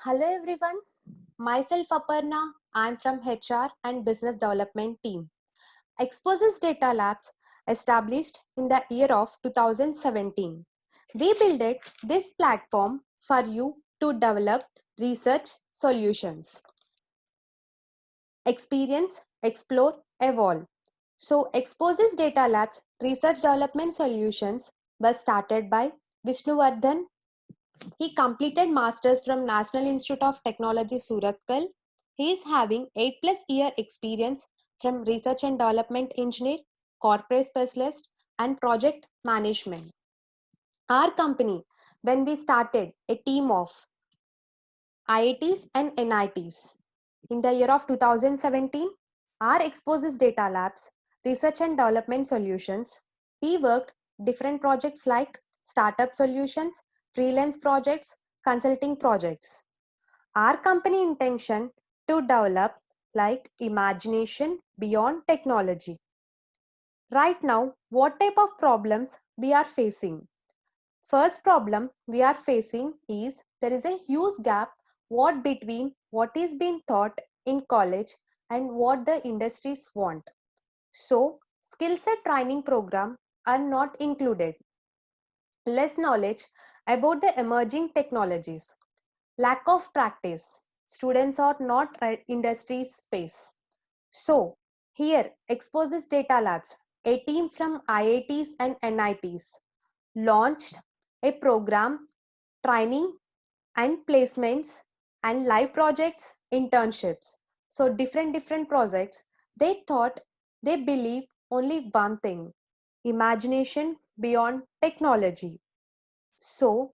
Hello everyone, myself Aparna, I'm from HR and Business Development team. Exposys Data Labs established in the year of 2017. We built this platform for you to develop research solutions. Experience, explore, evolve. So Exposys Data Labs Research Development Solutions was started by Vishnuvardhan. He completed masters from National Institute of Technology Surathkal. He is having 8+ year experience from research and development engineer, corporate specialist and project management. Our company, when we started a team of IITs and NITs in the year of 2017, our Exposys Data Labs Research and Development Solutions, we worked different projects like startup solutions, freelance projects, consulting projects. Our company intention to develop like imagination beyond technology. Right now, what type of problems we are facing? First problem we are facing is there is a huge gap between what is being taught in college and what the industries want. So, skill set training program are not included. Less knowledge about the emerging technologies. Lack of practice. Students are not industries face. So, here Exposys Data Labs, a team from IITs and NITs, launched a program training and placements and live projects, internships. So different projects. They thought, they believe only one thing, imagination beyond technology. So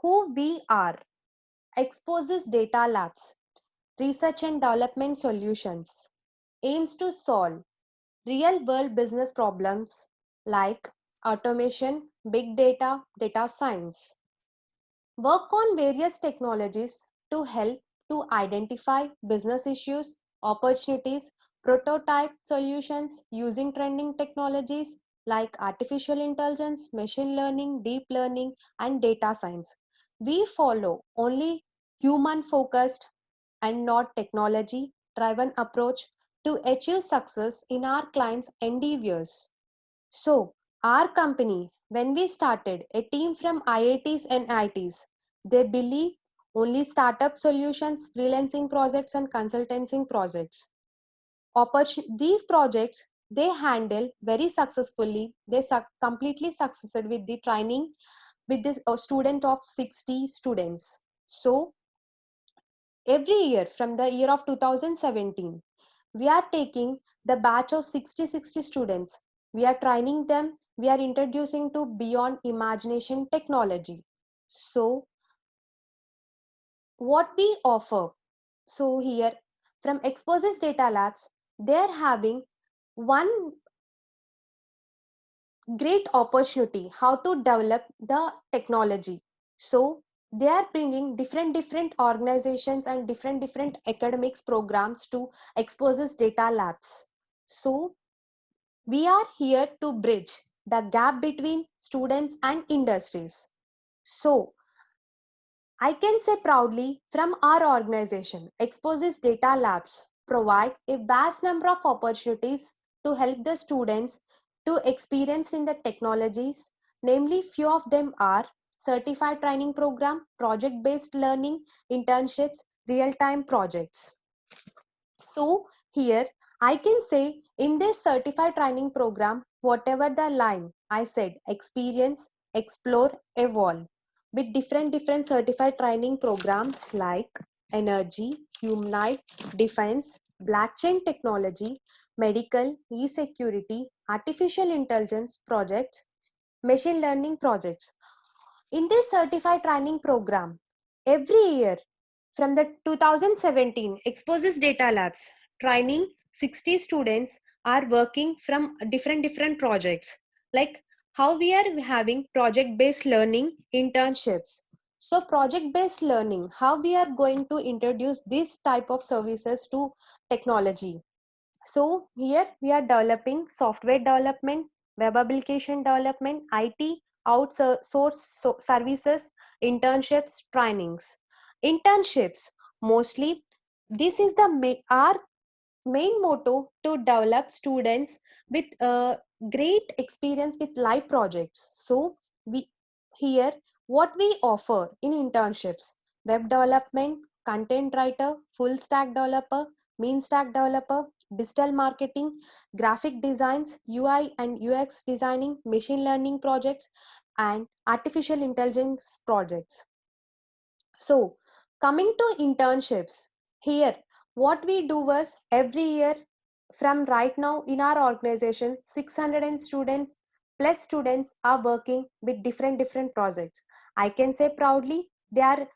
who we are? Exposes Data Labs, Research and Development Solutions, aims to solve real world business problems like automation, big data, data science. Work on various technologies to help to identify business issues, opportunities, prototype solutions using trending technologies like artificial intelligence, machine learning, deep learning, and data science. We follow only human focused and not technology driven approach to achieve success in our clients' endeavors. So, our company, when we started, a team from IITs and ITs, they believe only startup solutions, freelancing projects, and consulting projects. These projects they handle very successfully. They completely succeeded with the training with this student of 60 students. So, every year from the year of 2017, we are taking the batch of 60 students. We are training them. We are introducing to beyond imagination technology. So what we offer? So here from Exposys Data Labs, they are having one great opportunity how to develop the technology. So they are bringing different organizations and different academics programs to Exposys Data Labs. So we are here to bridge the gap between students and industries. So I can say proudly from our organization, Exposys Data Labs provide a vast number of opportunities to help the students to experience in the technologies. Namely, few of them are certified training program, project-based learning, internships, real-time projects. So here I can say in this certified training program, whatever the line I said, experience, explore, evolve with different certified training programs like energy, humanoid, defense, blockchain technology, medical, e-security, artificial intelligence projects, machine learning projects. In this certified training program, every year from the 2017 Exposys Data Labs, training 60 students are working from different projects. Like how we are having project-based learning internships. So project-based learning, how we are going to introduce this type of services to technology. So here we are developing software development, web application development, IT, outsource services, internships, trainings. Internships, mostly this is our main motto to develop students with great experience with live projects. So we here what we offer in internships: web development, content writer, full stack developer, mean stack developer, digital marketing, graphic designs, UI and UX designing, machine learning projects, and artificial intelligence projects. So, coming to internships, here what we do was every year from right now in our organization, 600 and students plus students are working with different projects. I can say proudly they are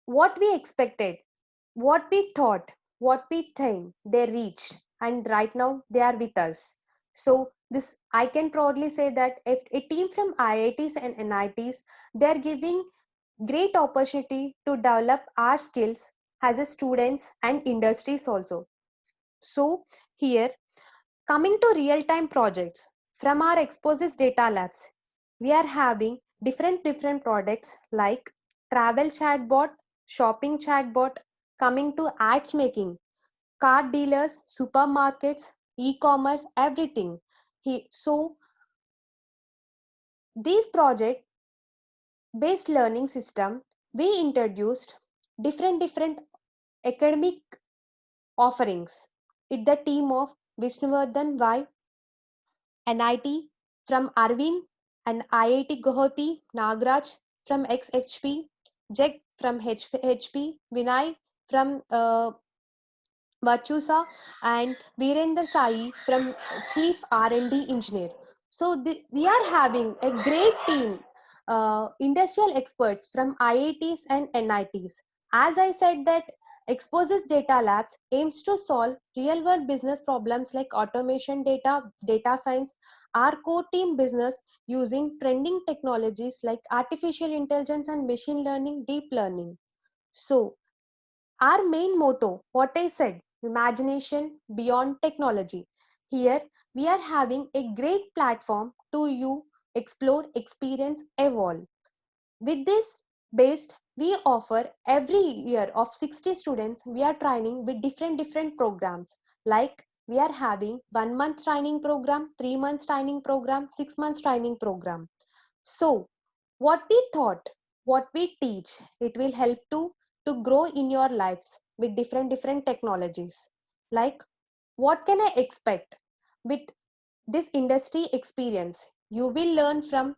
what we expected, what we thought, what we think they reached, and right now they are with us. So this I can proudly say that if a team from IITs and NITs, they are giving great opportunity to develop our skills as a students and industries also. So here, coming to real-time projects from our Exposys data labs, we are having different products like travel chatbot, shopping chatbot, coming to ads making, car dealers, supermarkets, e-commerce, everything. So these project based learning system, we introduced different academic offerings with the team of Vishnuvardhan Y, NIT from Arvind, and IIT Guwahati, Nagraj from XHP, Jeg from HP, Vinay from Vachusa, and Virender Sai from Chief R&D Engineer. So we are having a great team, industrial experts from IITs and NITs. As I said that Exposys Data Labs aims to solve real-world business problems like automation data science. Our core team business using trending technologies like artificial intelligence and machine learning, deep learning. So our main motto, what I said, imagination beyond technology. Here we are having a great platform to you explore, experience, evolve. With this based, we offer every year of 60 students, we are training with different programs. Like we are having 1 month training program, 3 months training program, 6 months training program. So what we thought, what we teach, it will help to grow in your lives with different technologies. Like what can I expect with this industry experience? You will learn from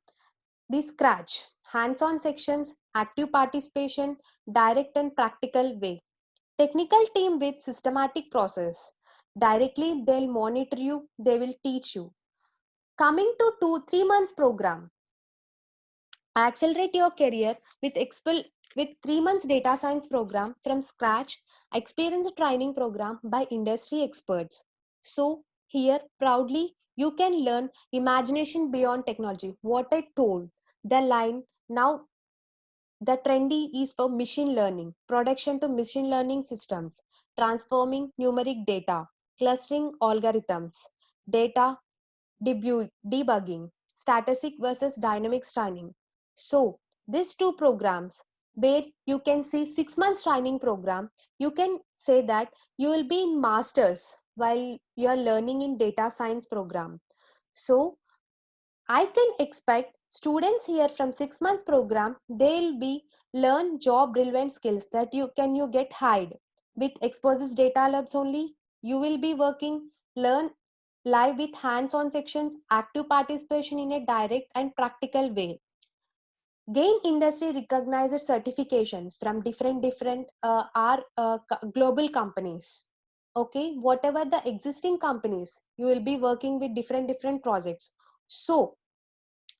the scratch, hands-on sections, active participation, direct and practical way. Technical team with systematic process. Directly they'll monitor you, they will teach you. Coming to 2-3 months program, accelerate your career with 3 months data science program from scratch, experience training program by industry experts. So here proudly you can learn imagination beyond technology. What I told, the line now the trendy is for machine learning, production to machine learning systems, transforming numeric data, clustering algorithms, data debugging, static versus dynamic training. So these two programs where you can see 6 months training program, you can say that you will be in masters while you are learning in data science program. So I can expect students here from 6 months program, they'll be learn job relevant skills that you get hired with Exposys data labs only. You will be working, learn live with hands-on sections, active participation in a direct and practical way. Gain industry recognized certifications from different our global companies. Okay, whatever the existing companies, you will be working with different projects. So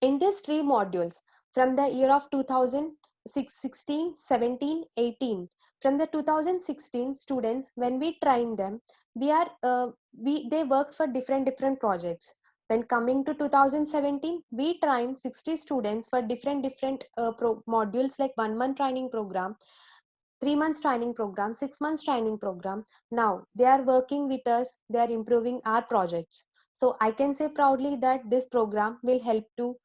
in these three modules from the year of 2016, 17, 18, from the 2016 students, when we train them, they worked for different projects. When coming to 2017, we trained 60 students for different modules like 1 month training program, 3 months training program, 6 months training program. Now they are working with us, they are improving our projects. So I can say proudly that this program will help to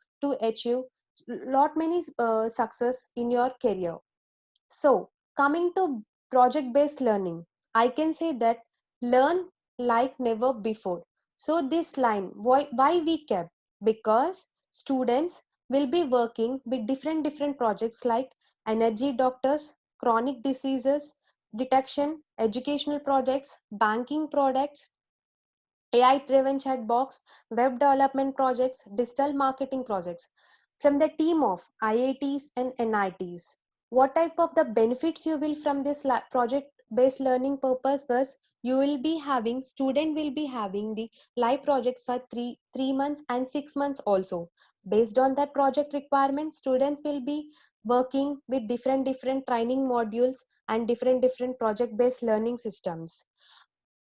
achieve lot many success in your career. So, coming to project based learning, I can say that learn like never before. So, this line, why we kept? Because students will be working with different projects like energy doctors, chronic diseases, detection, educational projects, banking products, AI-driven chat box, web development projects, digital marketing projects from the team of IITs and NITs. What type of the benefits you will from this project-based learning purpose was you will be having, student will be having the live projects for three months and 6 months also. Based on that project requirement, students will be working with different training modules and different project-based learning systems.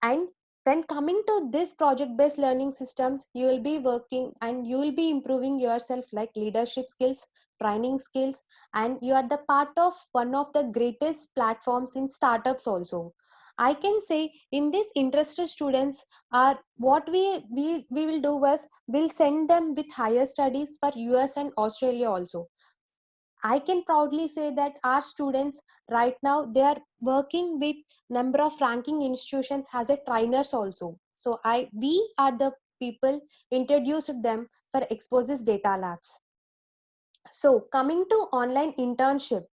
And when coming to this project based learning systems, you will be working and you will be improving yourself like leadership skills, training skills, and you are the part of one of the greatest platforms in startups also. I can say in this interested students are what we will do was we'll send them with higher studies for US and Australia also. I can proudly say that our students right now they are working with number of ranking institutions as a trainers also. So we are the people introduced them for Exposys data labs. So coming to online internship,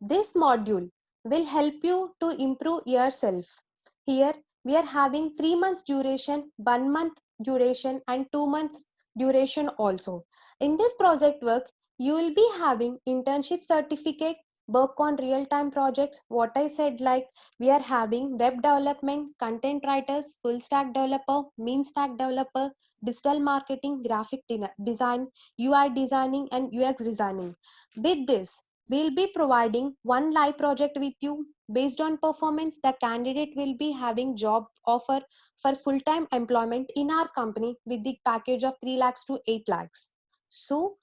this module will help you to improve yourself. Here we are having 3 months duration, 1 month duration and 2 months duration also. In this project work, you will be having internship certificate, work on real-time projects. What I said like we are having web development, content writers, full stack developer, mean stack developer, digital marketing, graphic design, UI designing and UX designing. With this, we'll be providing one live project with you. Based on performance, the candidate will be having job offer for full-time employment in our company with the package of 3 lakhs to 8 lakhs. So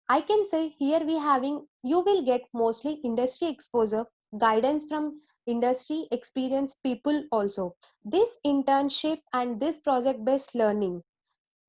I can say here you will get mostly industry exposure, guidance from industry experienced people also. This internship and this project-based learning.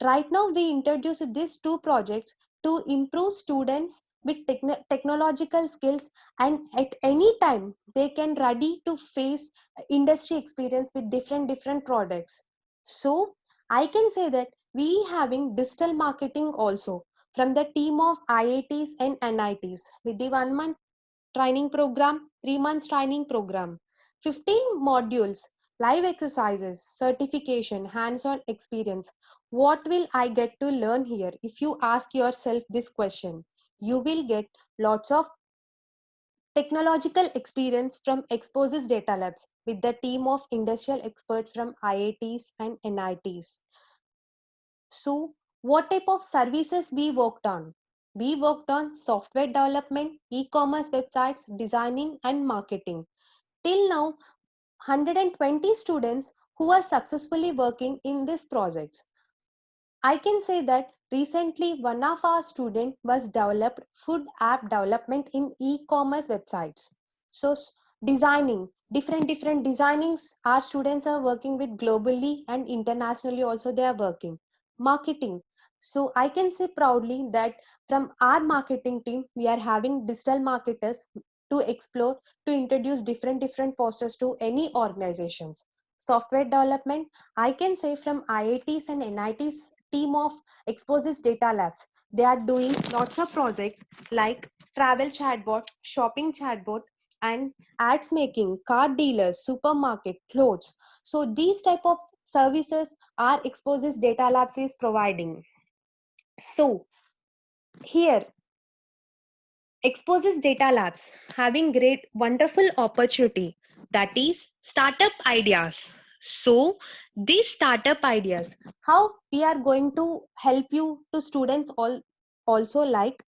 Right now, we introduce these two projects to improve students with technological skills, and at any time they can ready to face industry experience with different products. So I can say that we having digital marketing also from the team of IITs and NITs with the 1 month training program, 3 months training program, 15 modules, live exercises, certification, hands-on experience. What will I get to learn here? If you ask yourself this question, you will get lots of technological experience from Exposys Data Labs with the team of industrial experts from IITs and NITs. So what type of services we worked on? We worked on software development, e-commerce websites, designing and marketing. Till now, 120 students who are successfully working in these projects. I can say that recently one of our students was developed food app development in e-commerce websites. So designing, different designings, our students are working with globally and internationally also they are working. Marketing. So I can say proudly that from our marketing team, we are having digital marketers to explore, to introduce different posters to any organizations. Software development, I can say from IITs and NITs team of Exposys Data Labs. They are doing lots of projects like travel chatbot, shopping chatbot, and ads making, car dealers, supermarket, clothes. So these type of services are Exposys Data Labs is providing. So here Exposys Data Labs having great wonderful opportunity, that is startup ideas. So these startup ideas, how we are going to help you to students also like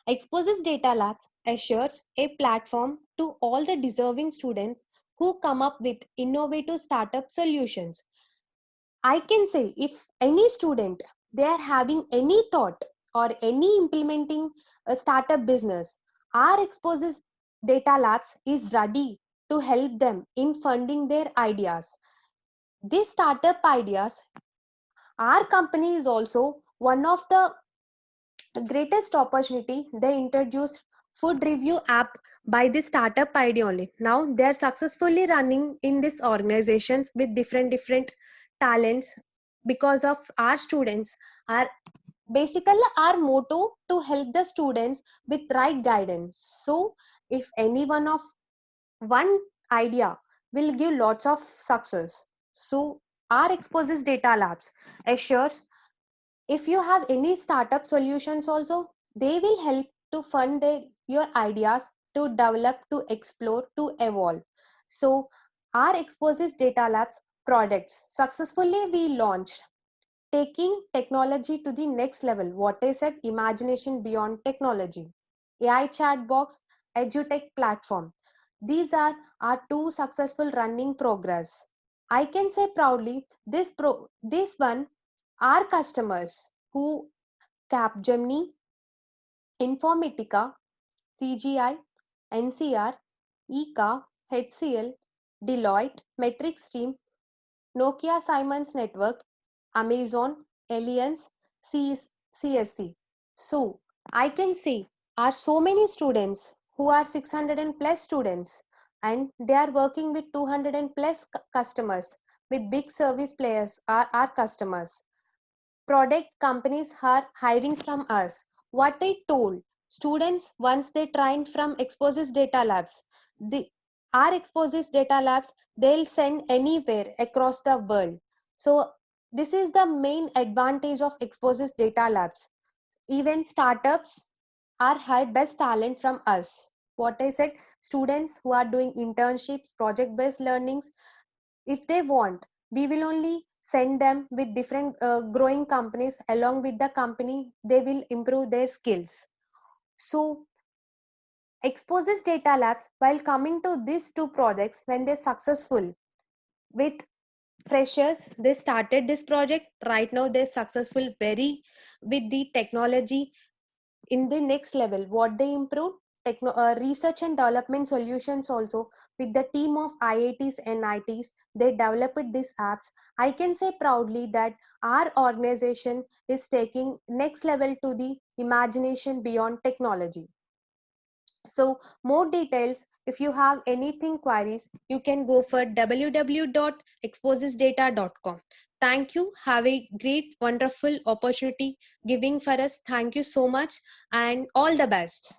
Exposys Data Labs assures a platform to all the deserving students who come up with innovative startup solutions. I can say if any student they are having any thought or any implementing a startup business, our Exposys Data Labs is ready to help them in funding their ideas. These startup ideas, our company is also one of the greatest opportunity they introduced food review app by the startup idea only. Now they are successfully running in these organizations with different talents because of our students. Our basically our motto to help the students with right guidance. So if any one idea will give lots of success. So our Exposys data labs assures if you have any startup solutions also, they will help to fund your ideas to develop, to explore, to evolve. So our Exposys data labs products successfully we launched, taking technology to the next level. What is it? Imagination beyond technology. AI chat box, edutech platform. These are our two successful running progress. I can say proudly this one, our customers who Capgemini, Informatica, CGI, NCR, ICA, HCL, Deloitte, Metric Stream, Nokia Siemens Network, Amazon, Allianz, CSC. So I can see are so many students who are 600 and plus students, and they are working with 200 and plus customers, with big service players are our customers. Product companies are hiring from us. What I told students once they trained from Exposys data labs, the our Exposys data labs, they'll send anywhere across the world. So this is the main advantage of Exposys data labs. Even startups are hired best talent from us. What I said, students who are doing internships, project based learnings, if they want, we will only send them with different growing companies. Along with the company, they will improve their skills. So Exposes data labs, while coming to these two projects, when they're successful with freshers, they started this project. Right now they're successful very with the technology in the next level. What they improved, research and development solutions also, with the team of IITs and ITs, they developed these apps. I can say proudly that our organization is taking next level to the imagination beyond technology. So more details, if you have anything queries, you can go for www.exposisdata.com. Thank you. Have a great, wonderful opportunity giving for us. Thank you so much and all the best.